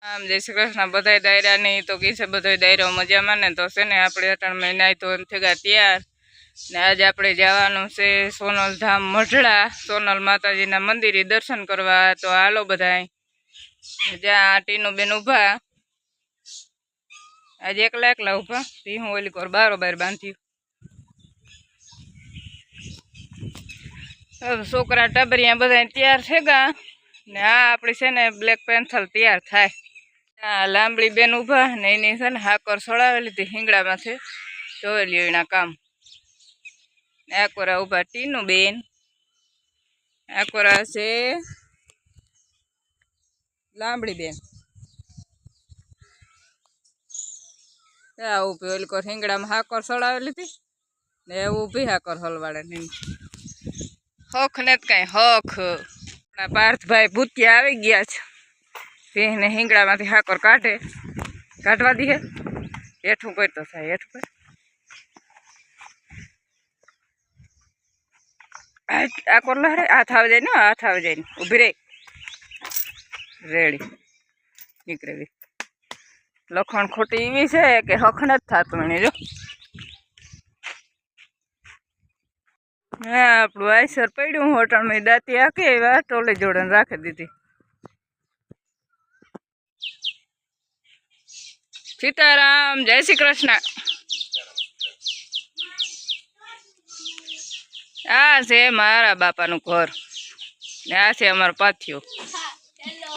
આમ જય શ્રી કૃષ્ણ બધાય દાયરા નહીં તો કી છે બધાય દાયરો મજામાં ને તો છે ને આપણે અટાણ મહિના તો થયા તૈયાર ને આજે આપણે જવાનું છે સોનલ ધામ મઢડા સોનલ માતાજીના મંદિરે દર્શન કરવા તો હાલો બધાય જ્યાં ટીનું બેન ઊભા આજે એકલા એકલા ઊભા હું ઓલી કોર બારોબાર બાંધ્યું છોકરા ટબરિયા બધા તૈયાર છે ગા ને આ આપણી છે ને બ્લેક પેન્થલ તૈયાર થાય લાંબડી બેન ઊભા ને એની છે ને હાકર સળાવેલી હતી હિંગડામાંથી જોઈ લ્યો એના કામ આકોરા ઊભા ટીનું બેન આકોરા છે લાંબડી બેન ઊભી ઓલી કોર હિંગડામાં હાકર સળાવેલી હતી ને ઊભી હાકર હલવાડે હખ ને કઈ હખ પાર્થભાઈ ભૂતિયા આવી ગયા છે સિંહને હિંગડામાંથી હાકર કાઢવા દીએ હેઠું કરતો થાય હેઠું આ કોરલા રે હાથ આવી જાય ને હાથ આવી જાય ને ઊભી રે રેડી નીકળેવી લખણ ખોટી એવી છે કે હખ નથી થતું એને જો હા આપણું આઈસર પડ્યું હોટલમાં દાંતી આખી એવા ટોલે જોડે રાખી દીધી સીતારામ જય શ્રી કૃષ્ણ આ છે મારા બાપાનું ઘર ને આ છે અમારો પાથિયો હેલો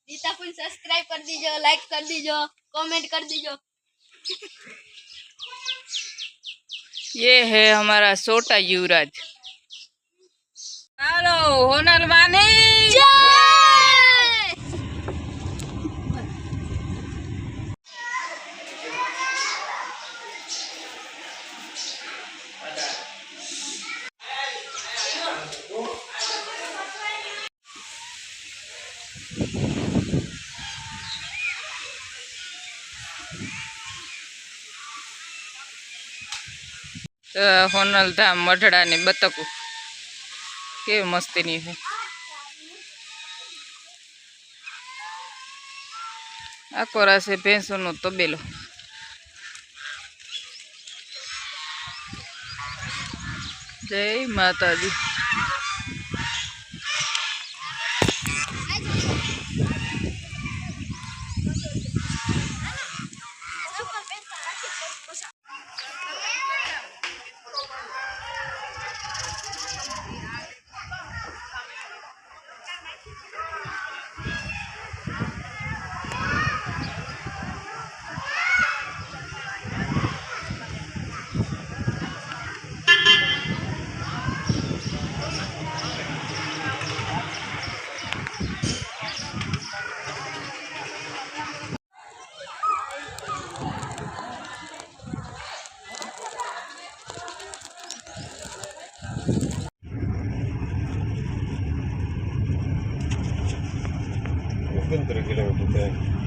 ગીતા ફૂલ સબસ્ક્રાઇબ કરી દીજો લાઈક કરી દીજો कमेंट कर दीजिए। ये है हमारा छोटा युवराज। हेलो होनल वानी होनल धाम मढ़ड़ा ने बतकू के मस्ती नहीं है। आ कोरा से भैंसों नो तबेलो जय माता दी। किलोमीटर